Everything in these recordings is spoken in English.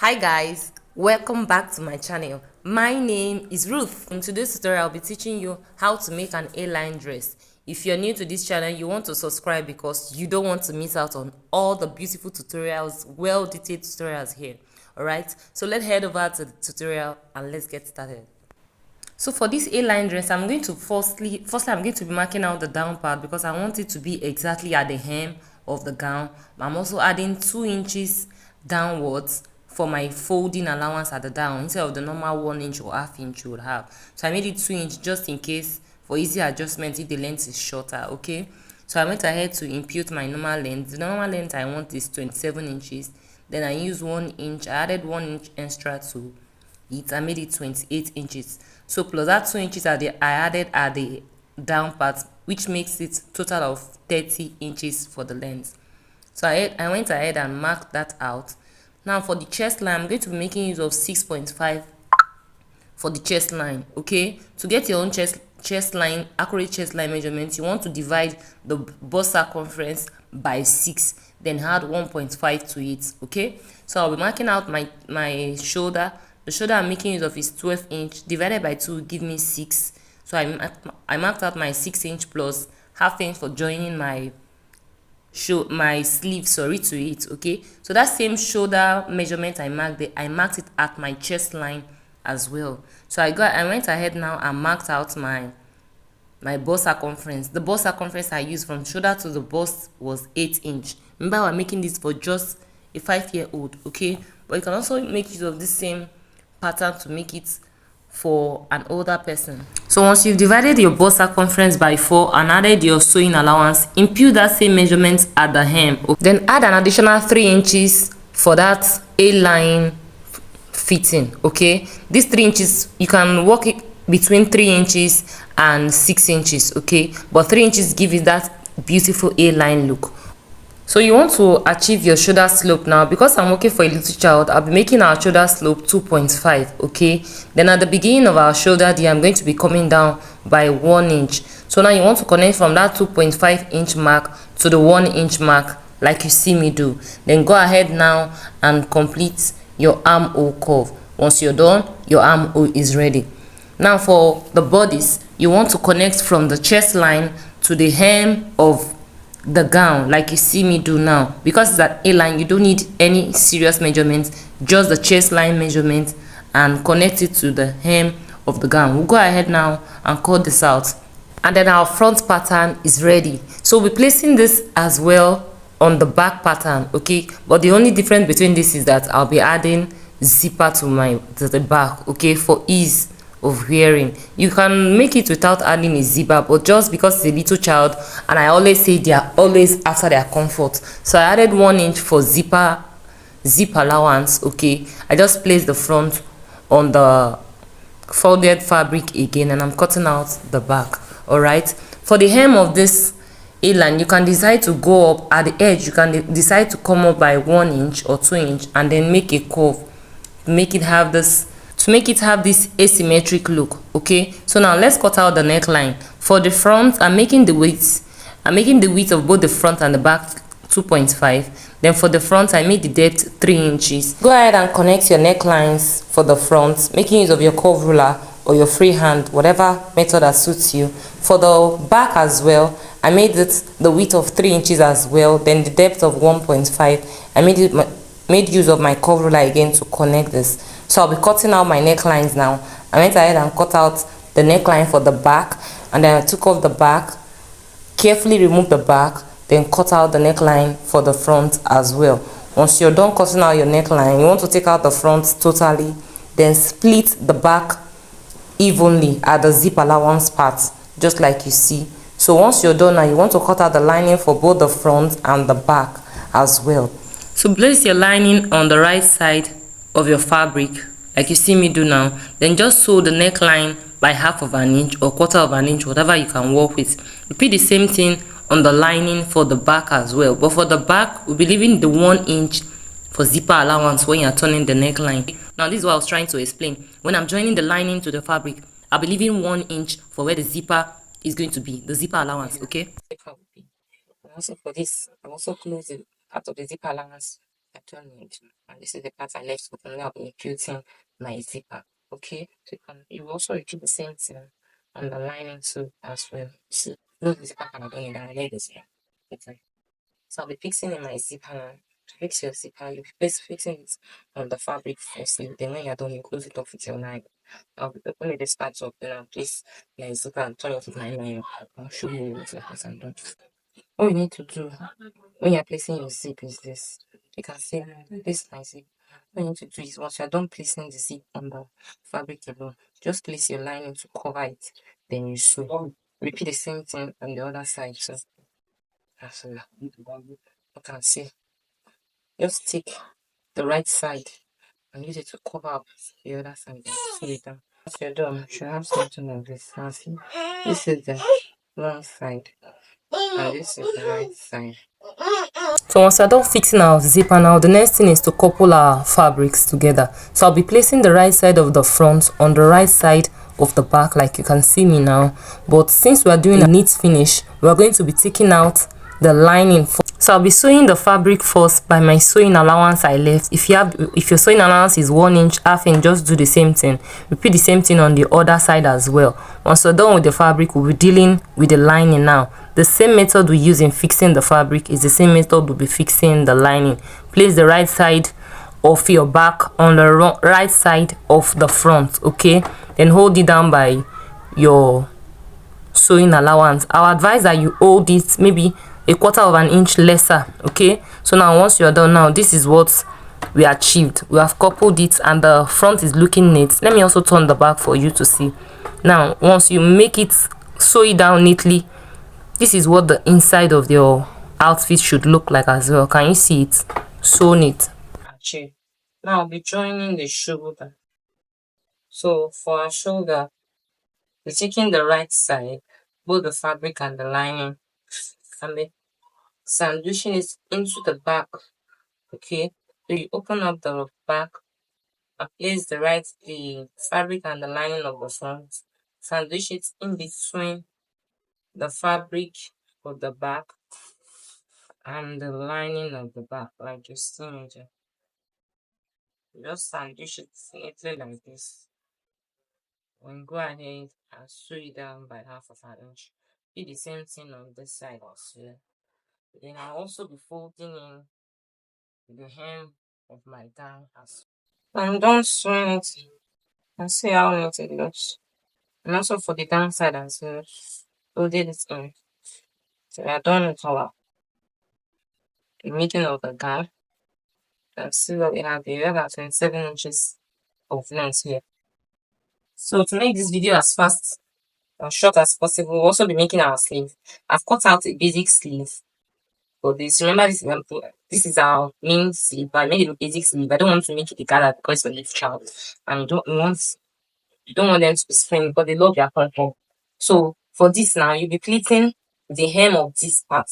Hi guys, welcome back to my channel. My name is Ruth. In today's tutorial, I'll be teaching you how to make an A-line dress. If you're new to this channel, you want to subscribe because you don't want to miss out on all the beautiful tutorials, well-detailed tutorials here. Alright, so let's head over to the tutorial and let's get started. So for this A-line dress, I'm going to firstly I'm going to be marking out the down part because I want it to be exactly at the hem of the gown. I'm also adding 2 inches downwards for my folding allowance at the down instead of the normal 1 inch or half inch you would have. So I made it 2 inch just in case for easy adjustment if the length is shorter. Okay, so I went ahead to impute my normal length. The normal length I want is 27 inches. Then I used 1 inch. I added 1 inch extra to it. I made it 28 inches. So plus that 2 inches I added at the down part, which makes it total of 30 inches for the length. So I went ahead and marked that out. Now for the chest line, I'm going to be making use of 6.5 for the chest line. Okay, to get your own chest line, accurate chest line measurements, you want to divide the bust circumference by 6, then add 1.5 to it. Okay, so I'll be marking out my shoulder. The shoulder I'm making use of is 12 inch divided by 2 give me 6. So I marked out my 6 inch plus half inch for joining my sleeve to it. Okay, so that same shoulder measurement I marked it at my chest line as well. So I went ahead now and marked out my bust circumference. The bust circumference I used from shoulder to the bust was 8 inch. Remember, we're making this for just a 5-year-old. Okay, but you can also make use of this same pattern to make it for an older person. So once you've divided your bust circumference by 4 and added your sewing allowance, impute that same measurement at the hem. Then add an additional 3 inches for that A-line fitting. Okay, these 3 inches you can work it between 3 inches and 6 inches. Okay, but 3 inches give it that beautiful A-line look. So you want to achieve your shoulder slope now. Because I'm working for a little child, I'll be making our shoulder slope 2.5. okay, then at the beginning of our shoulder there, I'm going to be coming down by 1 inch. So now you want to connect from that 2.5 inch mark to the 1 inch mark like you see me do. Then go ahead now and complete your armhole curve. Once you're done, your armhole is ready. Now for the bodice, you want to connect from the chest line to the hem of the gown like you see me do now. Because it's an A-line, you don't need any serious measurements, just the chest line measurement, and connect it to the hem of the gown. We'll go ahead now and cut this out, and then our front pattern is ready. So we're placing this as well on the back pattern. Okay, but the only difference between this is that I'll be adding zipper to the back. Okay, for ease of wearing. You can make it without adding a zipper, but just because it's a little child and I always say they are always after their comfort, so I added 1 inch for zip allowance. Okay, I just placed the front on the folded fabric again and I'm cutting out the back. All right, for the hem of this A-line, you can decide to go up at the edge. You can decide to come up by 1 inch or 2 inch and then make a curve, make it have this asymmetric look. Okay, so now let's cut out the neckline. For the front, I'm making the width of both the front and the back 2.5. then for the front I made the depth 3 inches. Go ahead and connect your necklines for the front, making use of your curve ruler or your free hand, whatever method that suits you. For the back as well, I made it the width of 3 inches as well, then the depth of 1.5. I made use of my curve ruler again to connect this. So I'll be cutting out my necklines now. I went ahead and cut out the neckline for the back, and then I took off the back, carefully removed the back, then cut out the neckline for the front as well. Once you're done cutting out your neckline, you want to take out the front totally, then split the back evenly at the zip allowance part, just like you see. So once you're done now, you want to cut out the lining for both the front and the back as well. So place your lining on the right side of your fabric like you see me do now, then just sew the neckline by 1/2 inch or 1/4 inch, whatever you can work with. Repeat the same thing on the lining for the back as well, but for the back we'll be leaving the 1 inch for zipper allowance when you're turning the neckline. Now this is what I was trying to explain. When I'm joining the lining to the fabric, I'll be leaving 1 inch for where the zipper is going to be, the zipper allowance. Okay, also for this, I'm also closing part of the zipper allowance I don't need. And this is the part I left open. Now I'm including my zipper. Okay, so you also repeat the same thing on the lining too as well. See, no zipper can I don't need. I like this here. Okay. So I'll be fixing in my zipper now. To fix your zipper, you'll be fixing it on the fabric firstly. Then when you're done, you close it off with your knife. I'll be opening this part up, then I'll place your zipper and turn off with my knife. I'll show you what I'm done. All you need to do when you're placing your zip is this. You can see this is my zip. What you need to do is once you're done placing the zip on the fabric alone, just place your lining to cover it. Then you sew. Repeat the same thing on the other side. So as you can see, just take the right side and use it to cover up the other side. Sew it down. Once you're done, you should have something like this. Now see, this is the wrong side and this is the right side. So once we're done fixing our zipper now, the next thing is to couple our fabrics together. So I'll be placing the right side of the front on the right side of the back like you can see me now. But since we're doing a neat finish, we're going to be taking out the lining. So I'll be sewing the fabric first by my sewing allowance I left. If your sewing allowance is 1 inch, half inch, just do the same thing. Repeat the same thing on the other side as well. Once we're done with the fabric, we'll be dealing with the lining now. The same method we use in fixing the fabric is the same method we'll be fixing the lining. Place the right side of your back on the right side of the front, okay? Then hold it down by your sewing allowance. I would advise that you hold it maybe a 1/4 of an inch lesser, okay? So now once you're done, now this is what we achieved. We have coupled it and the front is looking neat. Let me also turn the back for you to see. Now once you make it, sew it down neatly, this is what the inside of your outfit should look like as well. Can you see it? So neat. Actually, now I'll be joining the shoulder. So for our shoulder, we're taking the right side, both the fabric and the lining, and be sandwiching it into the back. Okay, so you open up the back and place the fabric and the lining of the front. Sandwich it in between the fabric of the back and the lining of the back, like you see me there. Just sandwich it neatly like this. Then go ahead and sew it down by 1/2 of an inch. Do the same thing on this side also. Then I'll also be folding in the hem of my gown as well. I'm done sewing it and see how neat it looks. And also for the downside as well. Folded it in. So we are done with our middle of the gown. And see what we have here. We have about 27 inches of length here. So to make this video as fast and short as possible, we'll also be making our sleeve. I've cut out a basic sleeve for this. Remember, this is our main sleeve, but I made it a basic sleeve. I don't want to make it a gala because it's a leaf child, and you don't want them to be spring because they love their content. So for this now, you'll be pleating the hem of this part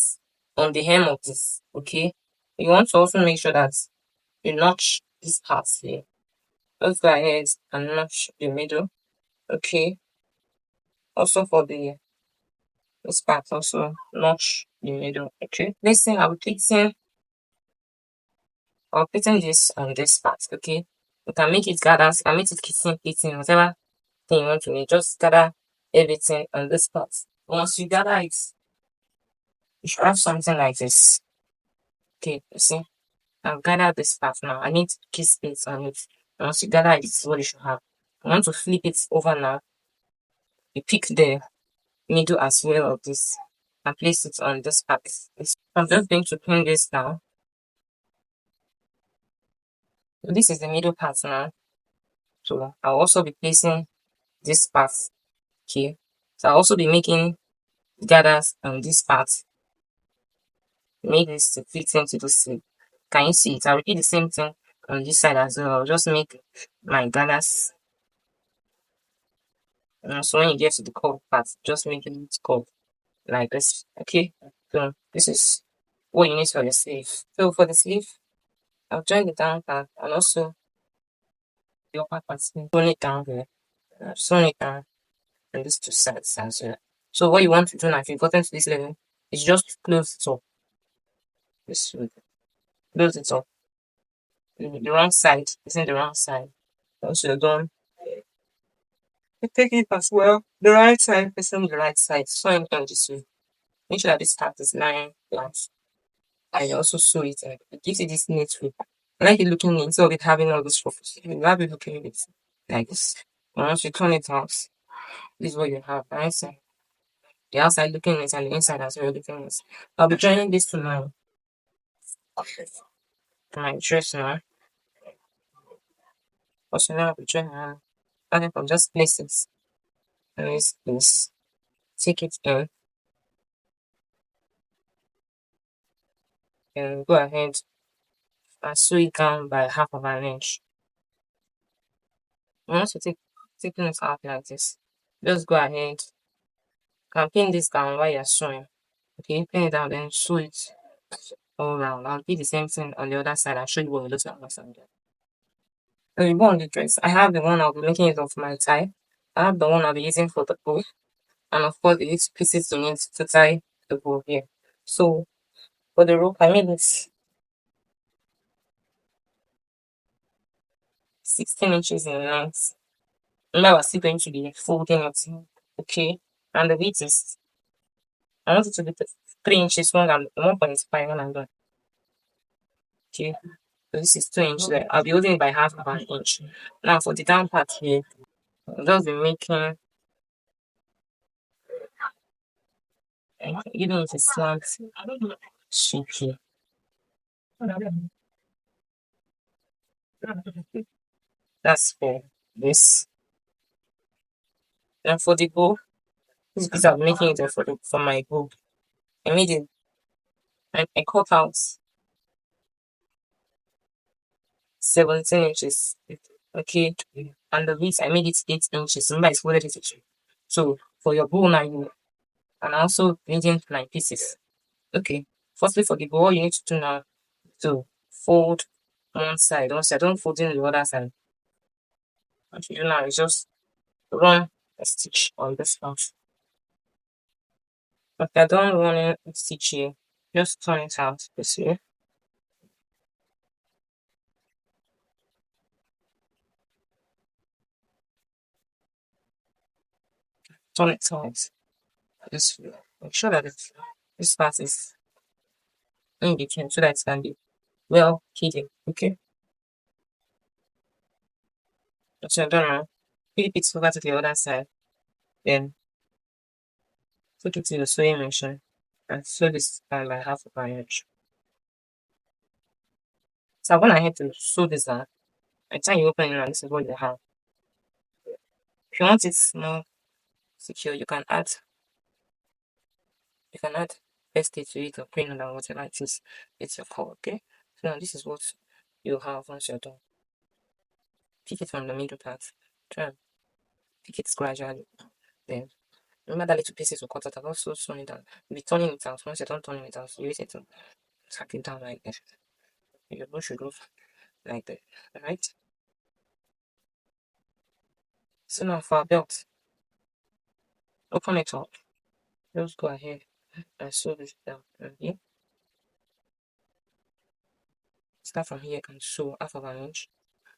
on the hem of this. Okay, you want to also make sure that you notch this part here. Let's go ahead and notch the middle. Okay. Also for this part, also notch the middle. Okay. Next thing, I'll be pleating this on this part. Okay. You can make it gathers, you can make it kissing, pleating, whatever thing you want to make. Just gather everything on this part. Once you gather it, you should have something like this. Okay, you see, I've gathered this part now. I need kiss space on it. Once you gather it, this is what you should have. I want to flip it over now. You pick the middle as well of this and place it on this part. I'm just going to pin this down. So this is the middle part now. So I'll also be placing this part here. So I'll also be making gathers on this part. Make this to fit into the sleeve. Can you see it? I'll repeat the same thing on this side as well. I'll just make my gathers. So when you get to the curve part, just make it curve like this. Okay. So this is what you need for the sleeve. So for the sleeve, I'll join the down part and also the upper part. Sewn it down here. Sewn it down on these two sides as well. So what you want to do now, if you've gotten to this level, is just close it up. This way. Close it up. the wrong side, facing the wrong side. Once you're done, you take it as well. The right side, facing the right side. Sew it on this way. Make sure that this part is lying flat. I also sew it and it gives it this neat feel. I like it looking neat instead of it having all those ruffles. You have it looking neat like this. Once you turn it out, this is what you have. Right side. The outside looking nice and the inside as well looking nice. I'll be joining this to my dress now. Also now I'll be joining starting from just places. And this place. Take it in and go ahead and sew it down by half of an inch. Once you taking it out like this, just go ahead and pin this down while you're sewing. Okay, pin it down, then sew it all around. I'll do the same thing on the other side. I'll show you what it looks like on the other side. So you go on the dress. I have the one I'll be making it of my tie. I have the one I'll be using for the bow. And of course, the pieces to need to tie the bow here. So for the rope, I made it 16 inches in length. Remember, we're still going to be folding it. Okay. And the width is, I want it to be 3 inches long and 1.5 when I'm done. Okay. So this is 2 inches. I'll be holding it by half of an inch. Now for the down part here, I'll just be making, giving it a slant shape here. That's for this. And for the bow, this piece I'm making it for my bow. I made it, I cut out 17 inches. Okay. And the width, I made it 8 inches. Remember, I folded it. So for your bow now, you and also making 9 pieces. Okay. Firstly, for the bow, all you need to do now to fold one side. Don't fold in the other side. What you do now is just run a stitch on this part. If you're done running a stitch here, just turn it out this way. Turn it out this way. Make sure that this part is in between so that it can be well hidden. Okay. So you're done now. Flip it over to the other side. Then put it to the sewing machine and sew this down by half of an inch. So I went ahead to sew this down. By the time you open it now, this is what you have. If you want it more secure, you can add first aid to it or print or whatever it is. It's your call, okay? So now this is what you have once you're done. Pick it from the middle part. Try and pick it gradually. Then remember that little pieces will cut out. I've also sewn it down. You'll be turning it out. Once you're done turning it out, you use it to tack it down like this. Your bow should look like that. Alright? So now for our belt, open it up. Just go ahead and sew this down. Okay? Start from here and sew half of an inch.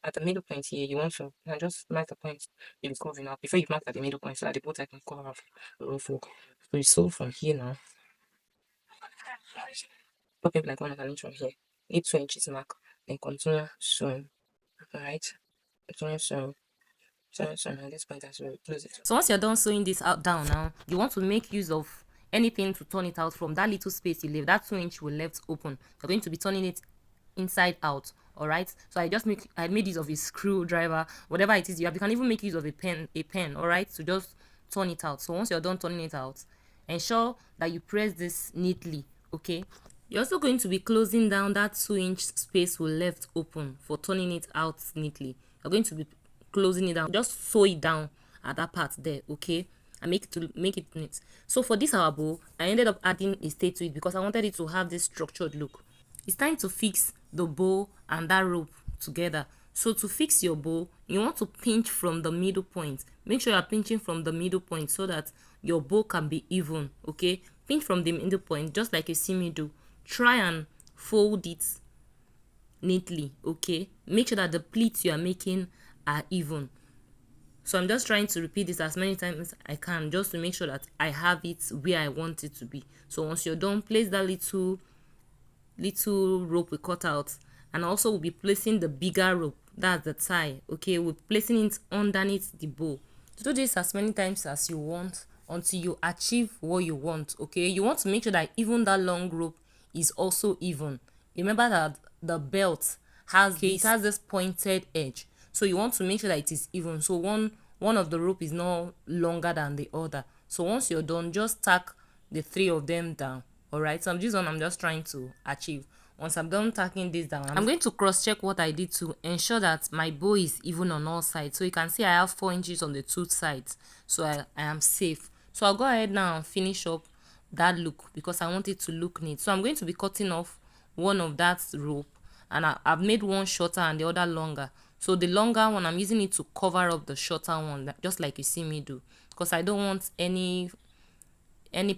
At the middle point here, you want to just mark the point you'll be covering up before you mark at the middle point so that the bow tie can cover off the rough work. So you sew from here now. Pop it like 1 inch from here. Hit 2 inches mark. Then continue sewing. Alright? Continue sewing. Sewing at this point as well. Close it. So once you're done sewing this out down now, you want to make use of anything to turn it out from that little space you leave. That 2 inch will left open. You're going to be turning it inside out. All right, so I made use of a screwdriver, whatever it is you have. You can even make use of a pen, all right, to just turn it out. So once you're done turning it out, ensure that you press this neatly. Okay, you're also going to be closing down that 2 inch space we left open for turning it out neatly. You're going to be closing it down. Just sew it down at that part there. Okay, and make it neat. So for this our bow, I ended up adding a stay to it because I wanted it to have this structured look. It's time to fix the bow and that rope together. So to fix your bow, you want to pinch from the middle point. Make sure you're pinching from the middle point so that your bow can be even. Okay, pinch from the middle point just like you see me do. Try and fold it neatly. Okay, make sure that the pleats you are making are even. So I'm just trying to repeat this as many times as I can, just to make sure that I have it where I want it to be. So once you're done, place that little rope we cut out, and also we'll be placing the bigger rope, that's the tie. Okay, we're placing it underneath the bow. Do this as many times as you want until you achieve what you want. Okay, you want to make sure that even that long rope is also even. Remember that the belt has it has this pointed edge, so you want to make sure that it is even. So one of the rope is not longer than the other. So once you're done, just tack the three of them down. All right, so this one I'm just trying to achieve. Once I'm done tacking this down, I'm going to cross check what I did to ensure that my bow is even on all sides. So you can see I have 4 inches on the 2 sides, so I am safe. So I'll go ahead now and finish up that look because I want it to look neat. So I'm going to be cutting off one of that rope, and I've made one shorter and the other longer. So the longer one, I'm using it to cover up the shorter one, just like you see me do, because I don't want any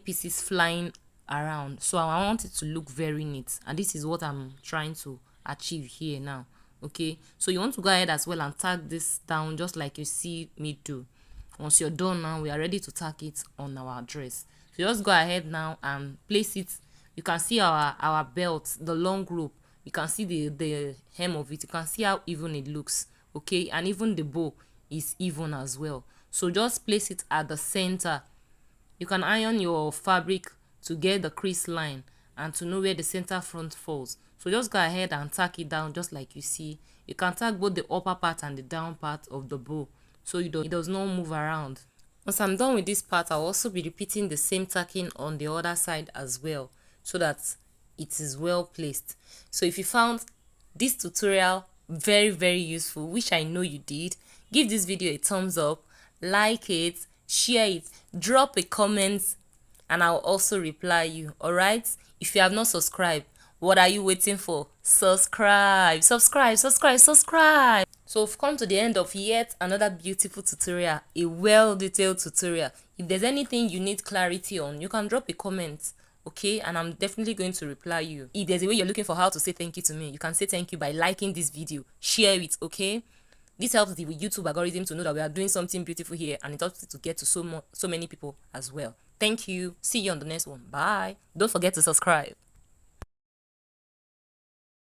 pieces flying around. So I want it to look very neat, and this is what I'm trying to achieve here now. Okay, so you want to go ahead as well and tag this down just like you see me do. Once you're done now, we are ready to tack it on our dress. So just go ahead now and place it. You can see our belt, the long rope. You can see the hem of it. You can see how even it looks. Okay, and even the bow is even as well. So just place it at the center. You can iron your fabric to get the crease line and to know where the center front falls. So just go ahead and tack it down just like you see. You can tack both the upper part and the down part of the bow, so it does not move around. Once I'm done with this part, I'll also be repeating the same tacking on the other side as well, so that it is well placed. So if you found this tutorial very useful, which I know you did, give this video a thumbs up, like it, share it, drop a comment, and I'll also reply you. All right, if you have not subscribed, what are you waiting for? Subscribe. So we've come to the end of yet another beautiful tutorial, a well-detailed tutorial. If there's anything you need clarity on, you can drop a comment, okay, and I'm definitely going to reply you. If there's a way you're looking for how to say thank you to me, you can say thank you by liking this video, share it, okay. This helps the YouTube algorithm to know that we are doing something beautiful here, and it helps it to get to so many people as well. Thank you. See you on the next one. Bye. Don't forget to subscribe.